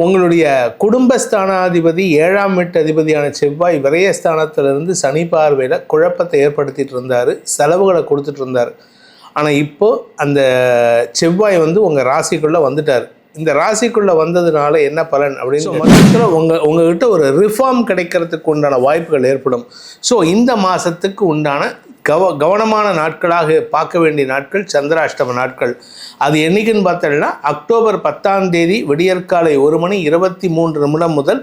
உங்களுடைய குடும்பஸ்தானாதிபதி 7ஆம் வீட்டு அதிபதியான செவ்வாய் விரயஸ்தானத்திலிருந்து சனி பார்வையில் குழப்பத்தை ஏற்படுத்திட்டு இருந்தார், செலவுகளை கொடுத்துட்டு இருந்தார். ஆனால் இப்போது அந்த செவ்வாய் உங்கள் ராசிக்குள்ளே வந்துட்டார். இந்த ராசிக்குள்ளே வந்ததுனால என்ன பலன் அப்படின்னு மொத்தத்தில் உங்ககிட்ட ஒரு ரிஃபார்ம் கிடைக்கிறதுக்கு உண்டான வாய்ப்புகள் ஏற்படும். ஸோ இந்த மாதத்துக்கு உண்டான கவனமான நாட்களாக பார்க்க வேண்டிய நாட்கள் சந்திராஷ்டம நாட்கள். அது என்றைக்குன்னு பார்த்தோம்னா அக்டோபர் 10ஆம் தேதி விடியற்காலை 1:23 முதல்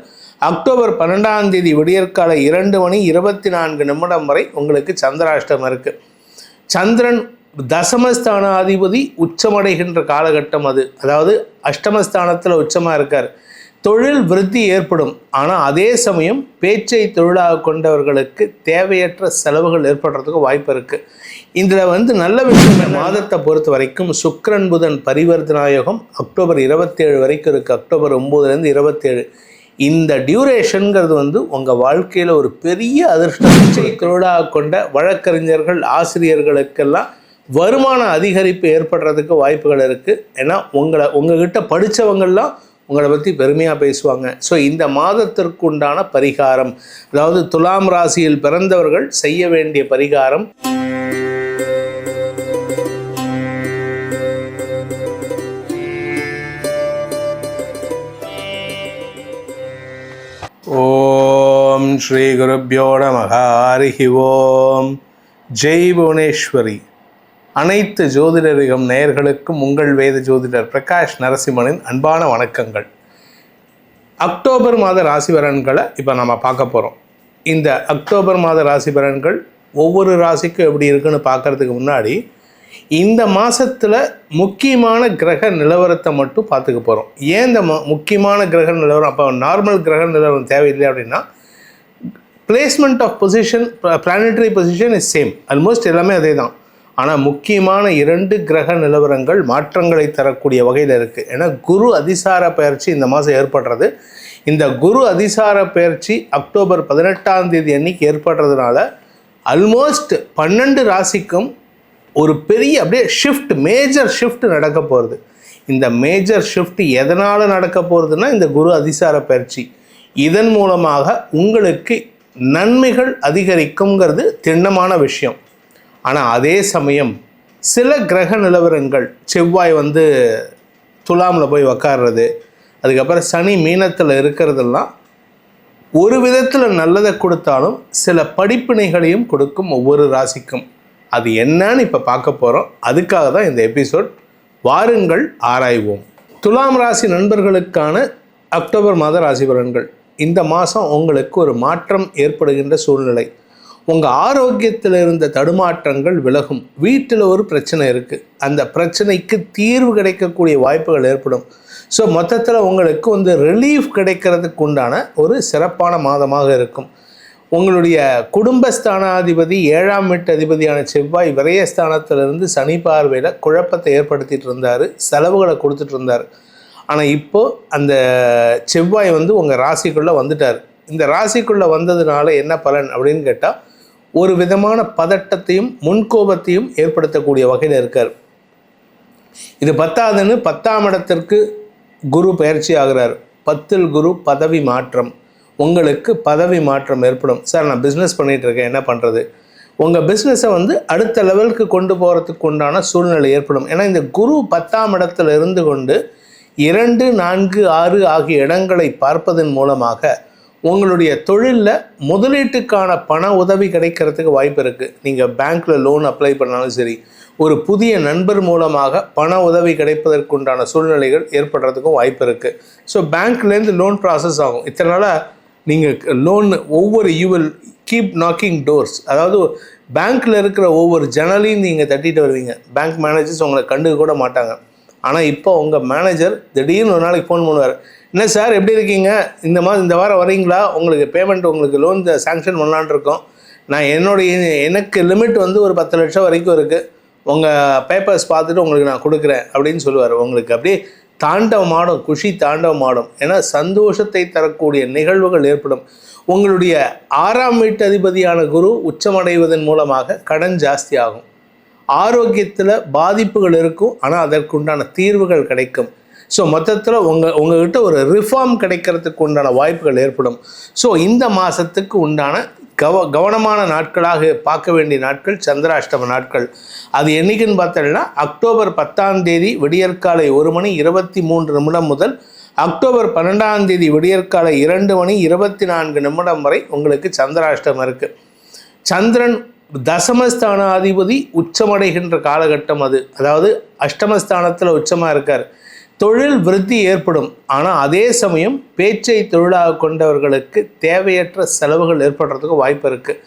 அக்டோபர் 12ஆம் தேதி விடியற்காலை 2:24 வரை உங்களுக்கு சந்திராஷ்டமம் இருக்குது. சந்திரன் தசமஸ்தானாதிபதி உச்சமடைகின்ற காலகட்டம் அது. அதாவது அஷ்டமஸ்தானத்தில் உச்சமாக இருக்கார். தொழில் விருத்தி ஏற்படும். ஆனால் அதே சமயம் பேச்சை தொழிலாக கொண்டவர்களுக்கு தேவையற்ற செலவுகள் ஏற்படுறதுக்கு வாய்ப்பு இருக்குது. இதில் நல்ல விஷயம், மாதத்தை பொறுத்த வரைக்கும் சுக்கிரன் புதன் பரிவர்த்தனாயோகம் அக்டோபர் 27 வரைக்கும் இருக்குது. அக்டோபர் 9லேருந்து 27 இந்த டியூரேஷனுங்கிறது உங்கள் வாழ்க்கையில் ஒரு பெரிய அதிர்ஷ்டம். பேச்சை தொழிலாக கொண்ட வழக்கறிஞர்கள் ஆசிரியர்களுக்கெல்லாம் வருமான அதிகரிப்பு ஏற்படுறதுக்கு வாய்ப்புகள் இருக்குது. ஏன்னா உங்ககிட்ட படித்தவங்கள்லாம் உங்களை பற்றி பெருமையாக பேசுவாங்க. ஸோ இந்த மாதத்திற்கு உண்டான பரிகாரம், அதாவது துலாம் ராசியில் பிறந்தவர்கள் செய்ய வேண்டிய பரிகாரம், ஓம் ஸ்ரீ குருப்யோ நமஹ. ஹரி ஓம். ஜெய் புவனேஸ்வரி. அனைத்து ஜோதிடரிகம் நேயர்களுக்கும் உங்கள் வேத ஜோதிடர் பிரகாஷ் நரசிம்மனின் அன்பான வணக்கங்கள். அக்டோபர் மாத ராசி பலன்களை இப்போ நம்ம பார்க்க போகிறோம். இந்த அக்டோபர் மாத ராசி பலன்கள் ஒவ்வொரு ராசிக்கும் எப்படி இருக்குன்னு பார்க்குறதுக்கு முன்னாடி இந்த மாதத்தில் முக்கியமான கிரக நிலவரத்தை மட்டும் பார்த்துக்க போகிறோம். ஏன் இந்த முக்கியமான கிரக நிலவரம், அப்போ நார்மல் கிரக நிலவரம் தேவையில்லை அப்படின்னா placement of position, planetary position is same, almost எல்லாமே அதே தான். ஆனால் முக்கியமான 2 கிரக நிலவரங்கள் மாற்றங்களை தரக்கூடிய வகையில் இருக்குது. ஏன்னா குரு அதிசார பயிற்சி இந்த மாதம் ஏற்படுறது. இந்த குரு அதிசார பயிற்சி அக்டோபர் 18ஆம் தேதி அன்னைக்கு ஏற்படுறதுனால ஆல்மோஸ்ட் 12 ராசிக்கும் ஒரு பெரிய அப்படியே ஷிஃப்ட், மேஜர் ஷிஃப்ட் நடக்க போகிறது. இந்த மேஜர் ஷிஃப்ட் எதனால் நடக்க போகிறதுனா இந்த குரு அதிசார பயிற்சி. இதன் மூலமாக உங்களுக்கு நன்மைகள் அதிகரிக்குங்கிறது திண்ணமான விஷயம். ஆனால் அதே சமயம் சில கிரக நிலவரங்கள், செவ்வாய் துலாமில் போய் உக்காடுறது, அதுக்கப்புறம் சனி மீனத்தில் இருக்கிறதெல்லாம் ஒரு விதத்தில் நல்லதை கொடுத்தாலும் சில படிப்பினைகளையும் கொடுக்கும் ஒவ்வொரு ராசிக்கும். அது என்னன்னு இப்போ பார்க்க போகிறோம். அதுக்காக தான் இந்த எபிசோட். வாருங்கள் ஆராய்வோம். துலாம் ராசி நண்பர்களுக்கான அக்டோபர் மாத ராசி பலன்கள். இந்த மாதம் உங்களுக்கு ஒரு மாற்றம் ஏற்படுகின்ற சூழ்நிலை. உங்கள் ஆரோக்கியத்தில் இருந்த தடுமாற்றங்கள் விலகும். வீட்டில் ஒரு பிரச்சனை இருக்குது, அந்த பிரச்சனைக்கு தீர்வு கிடைக்கக்கூடிய வாய்ப்புகள் ஏற்படும். ஸோ மொத்தத்தில் உங்களுக்கு ரிலீஃப் கிடைக்கிறதுக்கு உண்டான ஒரு சிறப்பான மாதமாக இருக்கும். உங்களுடைய குடும்பஸ்தானாதிபதி 7ஆம் வீட்டு அதிபதியான செவ்வாய் விரயஸ்தானத்திலிருந்து சனி பார்வையில் குழப்பத்தை ஏற்படுத்திட்டு இருந்தார், செலவுகளை கொடுத்துட்டு இருந்தார். ஆனால் இப்போது அந்த செவ்வாய் உங்கள் ராசிக்குள்ளே வந்துட்டார். இந்த ராசிக்குள்ளே வந்ததுனால என்ன பலன் அப்படின்னு கேட்டால் ஒரு விதமான பதட்டத்தையும் முன்கோபத்தையும் ஏற்படுத்தக்கூடிய வகையில் இருக்கார். இது பத்தாதுன்னு 10ஆம் இடத்திற்கு குரு பயிற்சி ஆகிறார். 10ல் குரு பதவி மாற்றம். உங்களுக்கு பதவி மாற்றம் ஏற்படும். சார் நான் பிஸ்னஸ் பண்ணிகிட்ருக்கேன், என்ன பண்ணுறது? உங்கள் பிஸ்னஸை அடுத்த லெவலுக்கு கொண்டு போகிறதுக்கு உண்டான சூழ்நிலை ஏற்படும். ஏன்னா இந்த குரு 10ஆம் இடத்துல இருந்து கொண்டு 2, 4, 6 ஆகிய இடங்களை பார்ப்பதன் மூலமாக உங்களுடைய தொழிலில் முதலீட்டுக்கான பண உதவி கிடைக்கிறதுக்கு வாய்ப்பு இருக்குது. நீங்கள் பேங்க்கில் லோன் அப்ளை பண்ணாலும் சரி, ஒரு புதிய நண்பர் மூலமாக பண உதவி கிடைப்பதற்குண்டான சூழ்நிலைகள் ஏற்படுறதுக்கும் வாய்ப்பு இருக்குது. ஸோ பேங்க்லேருந்து லோன் ப்ராசஸ் ஆகும். இத்தனை நாளாக நீங்கள் loan you will keep knocking doors, அதாவது பேங்க்கில் இருக்கிற ஒவ்வொரு ஜன்னலையும் நீங்கள் தட்டிட்டு வருவீங்க. பேங்க் மேனேஜர்ஸ் உங்களை கண்டுக்க கூட மாட்டாங்க. ஆனால் இப்போ உங்கள் மேனேஜர் திடீர்னு ஒரு நாளைக்கு ஃபோன் பண்ணுவார். என்ன சார் எப்படி இருக்கீங்க, இந்த வாரம் வரீங்களா, உங்களுக்கு பேமெண்ட், உங்களுக்கு லோன் சாங்ஷன் பண்ணலான் இருக்கோம். நான் எனக்கு லிமிட் ஒரு 10 லட்சம் வரைக்கும் இருக்குது, உங்கள் பேப்பர்ஸ் பார்த்துட்டு உங்களுக்கு நான் கொடுக்குறேன் அப்படின்னு சொல்லுவார். உங்களுக்கு அப்படியே தாண்டவமாடும், குஷி தாண்டவமாடும். ஏன்னா சந்தோஷத்தை தரக்கூடிய நிகழ்வுகள் ஏற்படும். உங்களுடைய 6ஆம் வீட்டு அதிபதியான குரு உச்சமடைவதன் மூலமாக கடன் ஜாஸ்தி ஆகும். ஆரோக்கியத்தில் பாதிப்புகள் இருக்கும், ஆனால் அதற்குண்டான தீர்வுகள் கிடைக்கும். ஸோ மொத்தத்தில் உங்ககிட்ட ஒரு ரிஃபார்ம் கிடைக்கிறதுக்கு உண்டான வாய்ப்புகள் ஏற்படும். ஸோ இந்த மாதத்துக்கு உண்டான கவனமான நாட்களாக பார்க்க வேண்டிய நாட்கள் சந்திராஷ்டம நாட்கள். அது என்றைக்குன்னு பார்த்தோம்னா அக்டோபர் 10 விடியற்காலை 1:23 முதல் அக்டோபர் 12 விடியற்காலை 2:24 வரை உங்களுக்கு சந்திராஷ்டமம் இருக்குது. சந்திரன் தசமஸ்தானாதிபதி உச்சமடைகின்ற காலகட்டம் அது. அதாவது அஷ்டமஸ்தானத்தில் உச்சமாக இருக்கார். தொழில் விருத்தி ஏற்படும். ஆனால் அதே சமயம் பேச்சை தொழிலாக கொண்டவர்களுக்கு தேவையற்ற செலவுகள் ஏற்படுறதுக்கு வாய்ப்பு இருக்குது.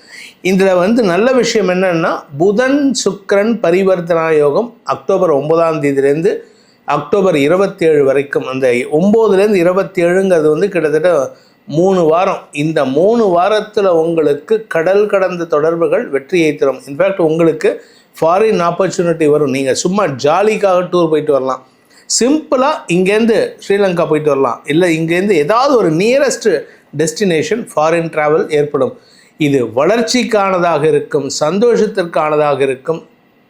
இதில் நல்ல விஷயம் என்னென்னா புதன் சுக்கிரன் பரிவர்த்தனா யோகம் அக்டோபர் 9 அக்டோபர் 27 வரைக்கும். அந்த 9 27 கிட்டத்தட்ட 3 வாரம். இந்த 3 வாரத்தில் உங்களுக்கு கடல் கடந்த தொடர்புகள் வெற்றியை தரும். இன்ஃபேக்ட் உங்களுக்கு ஃபாரின் ஆப்பர்ச்சுனிட்டி வரும். நீங்கள் சும்மா ஜாலிக்காக டூர் போயிட்டு வரலாம். சிம்பிளாக இங்கேருந்து ஸ்ரீலங்கா போயிட்டு வரலாம். இல்லை இங்கேருந்து ஏதாவது ஒரு நியரஸ்ட் டெஸ்டினேஷன் ஃபாரின் ட்ராவல் ஏற்படும். இது வளர்ச்சிக்கானதாக இருக்கும், சந்தோஷத்திற்கானதாக இருக்கும்,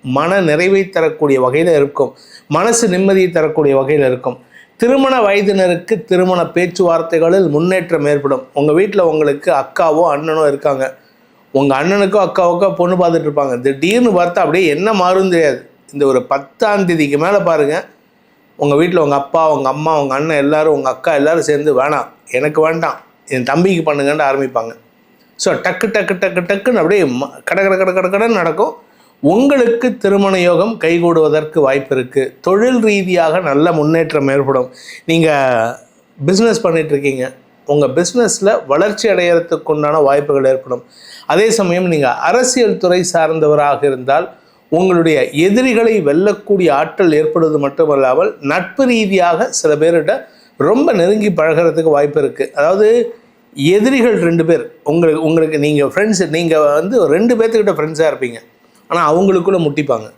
மன நிறைவை தரக்கூடிய வகையில் இருக்கும், மனசு நிம்மதியை தரக்கூடிய வகையில் இருக்கும். திருமண வயதினருக்கு திருமண பேச்சுவார்த்தைகளில் முன்னேற்றம் ஏற்படும். உங்கள் வீட்டில் உங்களுக்கு அக்காவோ அண்ணனோ இருக்காங்க. உங்கள் அண்ணனுக்கோ அக்காவுக்கோ பொண்ணு பார்த்துட்டு இருப்பாங்க. திடீர்னு பார்த்தா அப்படியே என்ன மாறும் தெரியாது. இந்த ஒரு 10 மேலே பாருங்கள், உங்கள் வீட்டில் உங்கள் அப்பா, உங்கள் அம்மா, உங்கள் அண்ணன் எல்லோரும், உங்கள் அக்கா எல்லோரும் சேர்ந்து வேணாம், எனக்கு வேண்டாம், என் தம்பிக்கு பண்ணுங்கன்னு ஆரம்பிப்பாங்க. ஸோ டக்குன்னு அப்படியே கடன்னு நடக்கும். உங்களுக்கு திருமண யோகம் கைகூடுவதற்கு வாய்ப்பு இருக்குது. தொழில் ரீதியாக நல்ல முன்னேற்றம் ஏற்படும். நீங்கள் பிஸ்னஸ் பண்ணிகிட்ருக்கீங்க, உங்கள் பிஸ்னஸில் வளர்ச்சி அடைகிறதுக்கு உண்டான வாய்ப்புகள் ஏற்படும். அதே சமயம் நீங்கள் அரசியல் துறை சார்ந்தவராக இருந்தால் உங்களுடைய எதிரிகளை வெல்லக்கூடிய ஆற்றல் ஏற்படுவது மட்டுமல்லாமல் நட்பு ரீதியாக சில பேர்கிட்ட ரொம்ப நெருங்கி பழகிறதுக்கு வாய்ப்பு இருக்குது. அதாவது எதிரிகள் 2 பேர் உங்களுக்கு நீங்கள் ஃப்ரெண்ட்ஸ், நீங்கள் 2 பேர்த்துக்கிட்ட ஃப்ரெண்ட்ஸாக இருப்பீங்க. ஆனால் அவங்களுக்குள்ளே முட்டிப்பாங்க.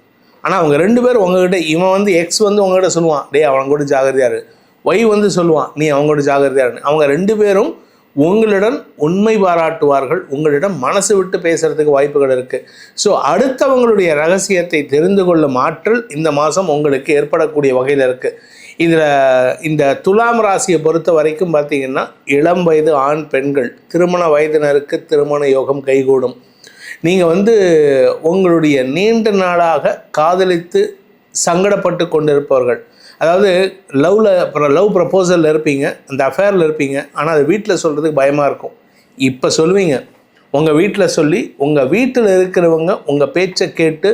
ஆனால் அவங்க 2 பேர் உங்ககிட்ட, இவன் எக்ஸ் உங்ககிட்ட சொல்லுவான், டே அவன் கூட ஜாகிரதையாரு, ஒய் சொல்லுவான், நீ அவங்களோட ஜாகிரதையாருன்னு. அவங்க 2 பேரும் உங்களிடம் உண்மை பாராட்டுவார்கள். உங்களிடம் மனசு விட்டு பேசுகிறதுக்கு வாய்ப்புகள் இருக்குது. ஸோ அடுத்தவங்களுடைய ரகசியத்தை தெரிந்து கொள்ளும் ஆற்றல் இந்த மாதம் உங்களுக்கு ஏற்படக்கூடிய வகையில் இருக்குது. இதில் இந்த துலாம் ராசியை பொறுத்த வரைக்கும் பார்த்திங்கன்னா இளம் வயது ஆண் பெண்கள் திருமண வயதினருக்கு திருமண யோகம் கைகூடும். நீங்கள் உங்களுடைய நீண்ட நாளாக காதலித்து சங்கடப்பட்டு கொண்டிருப்பவர்கள், அதாவது லவ் ப்ரப்போசலில் இருப்பீங்க, அந்த அஃபேரில் இருப்பீங்க, ஆனால் அது வீட்டில் சொல்கிறதுக்கு பயமாக இருக்கும். இப்போ சொல்லுவீங்க, உங்கள் வீட்டில் சொல்லி உங்கள் வீட்டில் இருக்கிறவங்க உங்கள் பேச்சை கேட்டு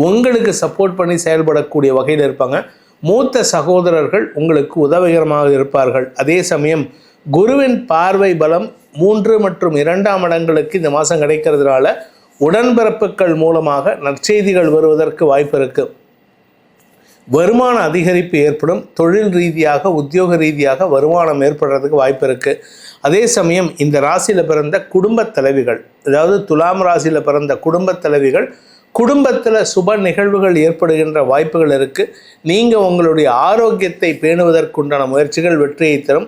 உங்களுக்கு சப்போர்ட் பண்ணி செயல்படக்கூடிய வகையில் இருப்பாங்க. மூத்த சகோதரர்கள் உங்களுக்கு உதவிகரமாக இருப்பார்கள். அதே சமயம் குருவின் பார்வை பலம் 3 மற்றும் 2ஆம் இடங்களுக்கு இந்த மாதம் கிடைக்கிறதுனால உடன்பிறப்புகள் மூலமாக நற்செய்திகள் வருவதற்கு வாய்ப்பு இருக்குது. வருமான அதிகரிப்பு ஏற்படும். தொழில் ரீதியாக உத்தியோக ரீதியாக வருமானம் ஏற்படுறதுக்கு வாய்ப்பு இருக்குது. அதே சமயம் இந்த ராசியில் பிறந்த குடும்பத் தலைவிகள், அதாவது துலாம் ராசியில் பிறந்த குடும்பத் தலைவிகள், குடும்பத்தில் சுப நிகழ்வுகள் ஏற்படுகின்ற வாய்ப்புகள் இருக்குது. நீங்கள் உங்களுடைய ஆரோக்கியத்தை பேணுவதற்குண்டான முயற்சிகள் வெற்றியை தரும்.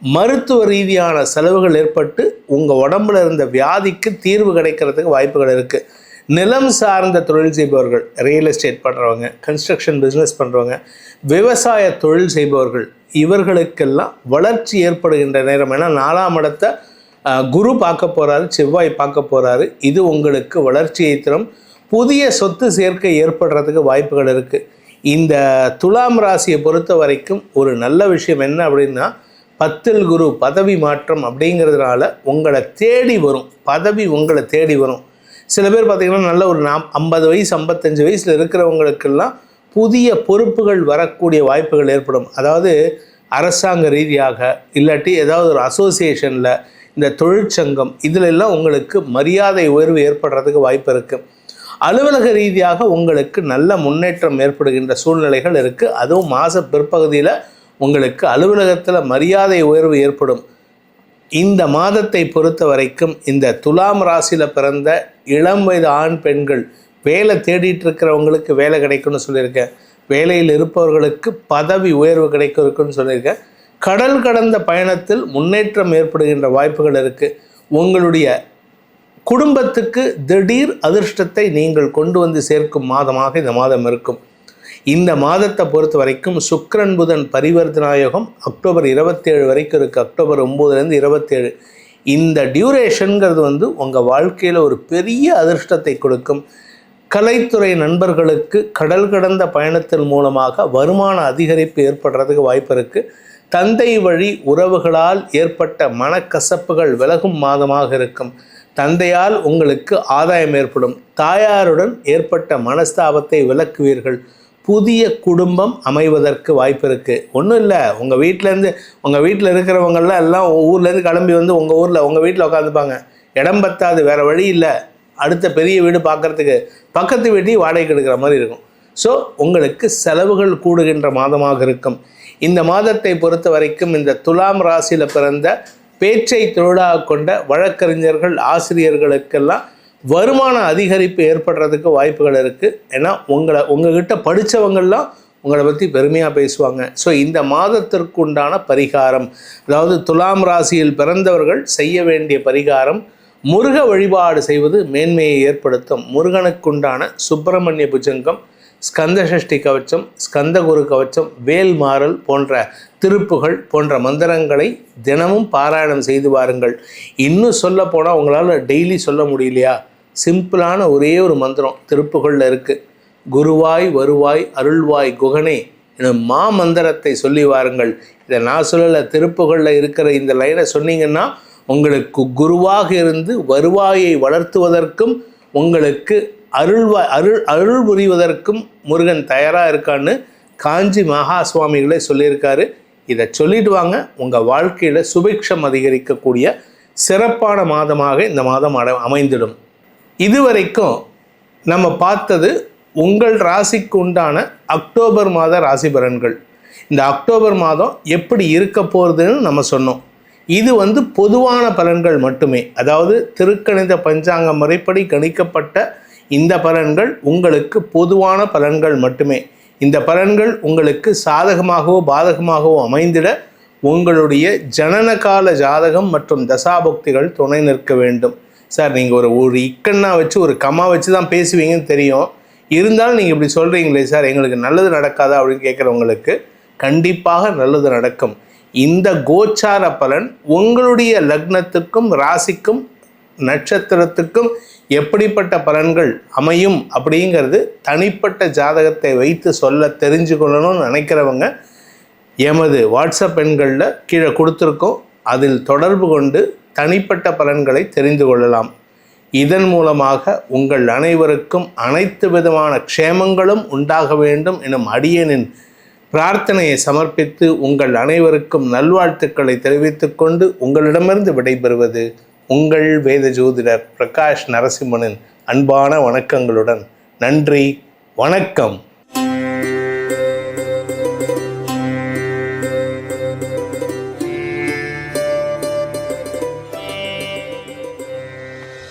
மருத்துவ ரீதியான செலவுகள் ஏற்பட்டு உங்கள் உடம்புல இருந்த வியாதிக்கு தீர்வு கிடைக்கிறதுக்கு வாய்ப்புகள் இருக்குது. நிலம் சார்ந்த தொழில் செய்பவர்கள், ரியல் எஸ்டேட் பண்ணுறவங்க, கன்ஸ்ட்ரக்ஷன் பிஸ்னஸ் பண்ணுறவங்க, விவசாய தொழில் செய்பவர்கள், இவர்களுக்கெல்லாம் வளர்ச்சி ஏற்படுகின்ற நேரம். ஏன்னா 4ஆம் இடத்தை குரு பார்க்க போகிறாரு, செவ்வாய் பார்க்க போகிறாரு. இது உங்களுக்கு வளர்ச்சியை தரும். புதிய சொத்து சேர்க்கை ஏற்படுறதுக்கு வாய்ப்புகள் இருக்குது. இந்த துலாம் ராசியை பொறுத்த வரைக்கும் ஒரு நல்ல விஷயம் என்ன அப்படின்னா, 10ல் குரு பதவி மாற்றம் அப்படிங்கிறதுனால உங்களை தேடி வரும், பதவி உங்களை தேடி வரும். சில பேர் பார்த்திங்கன்னா நல்ல ஒரு 50 வயசு 55 வயசில் இருக்கிறவங்களுக்கெல்லாம் புதிய பொறுப்புகள் வரக்கூடிய வாய்ப்புகள் ஏற்படும். அதாவது அரசாங்க ரீதியாக இல்லாட்டி ஏதாவது ஒரு அசோசியேஷனில், இந்த தொழிற்சங்கம், இதிலெல்லாம் உங்களுக்கு மரியாதை உயர்வு ஏற்படுறதுக்கு வாய்ப்பு இருக்குது. அலுவலக ரீதியாக உங்களுக்கு நல்ல முன்னேற்றம் ஏற்படுகின்ற சூழ்நிலைகள் இருக்குது. அதுவும் மாத பிற்பகுதியில் உங்களுக்கு அலுவலகத்தில் மரியாதை உயர்வு ஏற்படும். இந்த மாதத்தை பொறுத்த வரைக்கும் இந்த துலாம் ராசியில் பிறந்த இளம் வயது ஆண் பெண்கள் வேலை தேடிட்டு இருக்கிறவங்களுக்கு வேலை கிடைக்கும்னு சொல்லியிருக்கேன். வேலையில் இருப்பவர்களுக்கு பதவி உயர்வு கிடைக்கும்னு சொல்லியிருக்கேன். கடல் கடந்த பயணத்தில் முன்னேற்றம் ஏற்படுகின்ற வாய்ப்புகள் இருக்குது. உங்களுடைய குடும்பத்துக்கு திடீர் அதிர்ஷ்டத்தை நீங்கள் கொண்டு வந்து சேர்க்கும் மாதமாக இந்த மாதம் இருக்கும். இந்த மாதத்தை பொறுத்த வரைக்கும் சுக்கிரன் புதன் பரிவர்த்தனாயோகம் அக்டோபர் 27 வரைக்கும் இருக்குது. அக்டோபர் 9லேருந்து 27 இந்த டியூரேஷனுங்கிறது உங்கள் வாழ்க்கையில் ஒரு பெரிய அதிர்ஷ்டத்தை கொடுக்கும். கலைத்துறை நண்பர்களுக்கு கடல் கடந்த பயணத்தின் மூலமாக வருமான அதிகரிப்பு ஏற்படுறதுக்கு வாய்ப்பு இருக்குது. தந்தை வழி உறவுகளால் ஏற்பட்ட மனக்கசப்புகள் விலகும் மாதமாக இருக்கும். தந்தையால் உங்களுக்கு ஆதாயம் ஏற்படும். தாயாருடன் ஏற்பட்ட மனஸ்தாபத்தை விலக்குவீர்கள். புதிய குடும்பம் அமைவதற்கு வாய்ப்பு இருக்குது. ஒன்றும் இல்லை, உங்கள் வீட்டில் இருக்கிறவங்கெல்லாம் எல்லாம் ஊர்லேருந்து கிளம்பி உங்கள் வீட்டில் உட்காந்துப்பாங்க. இடம் பத்தாது, வேறு வழி இல்லை, அடுத்த பெரிய வீடு பார்க்குறதுக்கு பக்கத்து வீட்டையும் வாடகைக்கு எடுக்கிற மாதிரி இருக்கும். ஸோ உங்களுக்கு செலவுகள் கூடுகின்ற மாதமாக இருக்கும். இந்த மாதத்தை பொறுத்த வரைக்கும் இந்த துலாம் ராசியில் பிறந்த பேச்சை தொழிலாக கொண்ட வழக்கறிஞர்கள் ஆசிரியர்களுக்கெல்லாம் வருமான அதிகரிப்பு ஏற்படுறதுக்கு வாய்ப்புகள் இருக்குது. ஏன்னா உங்ககிட்ட படித்தவங்கள்லாம் உங்களை பற்றி பெருமையாக பேசுவாங்க. ஸோ இந்த மாதத்திற்கு உண்டான பரிகாரம், அதாவது துலாம் ராசியில் பிறந்தவர்கள் செய்ய வேண்டிய பரிகாரம், முருக வழிபாடு செய்வது மேன்மையை ஏற்படுத்தும். முருகனுக்குண்டான சுப்பிரமணிய புஜங்கம், ஸ்கந்த சஷ்டி கவச்சம், ஸ்கந்தகுரு கவச்சம், வேல்மாறல் போன்ற திருப்புகள் போன்ற மந்திரங்களை தினமும் பாராயணம் செய்து வாருங்கள். இன்னும் சொல்ல போனால் உங்களால் டெய்லி சொல்ல முடியலையா, சிம்பிளான ஒரே ஒரு மந்திரம் திருப்புகளில் இருக்குது. குருவாய் வருவாய் அருள்வாய் குகனே எனும் மந்திரத்தை சொல்லி வாருங்கள். இதை நான் சொல்லலை, திருப்புகளில் இருக்கிற இந்த லைனை சொன்னீங்கன்னா உங்களுக்கு குருவாக இருந்து வருவாயை வளர்த்துவதற்கும் உங்களுக்கு அருள் புரிவதற்கும் முருகன் தயாராக இருக்கான்னு காஞ்சி மகா சுவாமிகளே சொல்லியிருக்காரு. இதை சொல்லிட்டு வாங்க, உங்கள் வாழ்க்கையில் சுபிக்ஷம் அதிகரிக்கக்கூடிய சிறப்பான மாதமாக இந்த மாதம் அமைந்திடும். இதுவரைக்கும் நம்ம பார்த்தது உங்கள் ராசிக்கு உண்டான அக்டோபர் மாத ராசி பலன்கள். இந்த அக்டோபர் மாதம் எப்படி இருக்க போகிறதுன்னு நம்ம சொன்னோம். இது பொதுவான பலன்கள் மட்டுமே, அதாவது திருக்கணித பஞ்சாங்க முறைப்படி கணிக்கப்பட்ட இந்த பலன்கள் உங்களுக்கு பொதுவான பலன்கள் மட்டுமே. இந்த பலன்கள் உங்களுக்கு சாதகமாகவோ பாதகமாகவோ அமைந்திட உங்களுடைய ஜனனகால ஜாதகம் மற்றும் தசாபக்திகள் துணை நிற்க வேண்டும். சார், நீங்கள் ஒரு இக்கண்ணா வச்சு ஒரு கம்மா வச்சு தான் பேசுவீங்கன்னு தெரியும், இருந்தாலும் நீங்கள் இப்படி சொல்கிறீங்களே சார், எங்களுக்கு நல்லது நடக்காதா அப்படின்னு கேட்குறவங்களுக்கு கண்டிப்பாக நல்லது நடக்கும். இந்த கோச்சார பலன் உங்களுடைய லக்னத்துக்கும் ராசிக்கும் நட்சத்திரத்துக்கும் எப்படிப்பட்ட பலன்கள் அமையும் அப்படிங்கிறது தனிப்பட்ட ஜாதகத்தை வைத்து சொல்ல தெரிஞ்சுக்கொள்ளணும்னு நினைக்கிறவங்க எமது வாட்ஸ்அப் எண்களில் கீழே கொடுத்துருக்கோம், அதில் தொடர்பு கொண்டு தனிப்பட்ட பலன்களை தெரிந்து கொள்ளலாம். இதன் மூலமாக உங்கள் அனைவருக்கும் அனைத்து விதமான க்ஷேமங்களும் உண்டாக வேண்டும் எனும் அடியனின் பிரார்த்தனையை சமர்ப்பித்து உங்கள் அனைவருக்கும் நல்வாழ்த்துக்களை தெரிவித்துக் கொண்டு உங்களிடமிருந்து விடைபெறுவது உங்கள் வேத ஜோதிடர் பிரகாஷ் நரசிம்மனின் அன்பான வணக்கங்களுடன். நன்றி, வணக்கம்.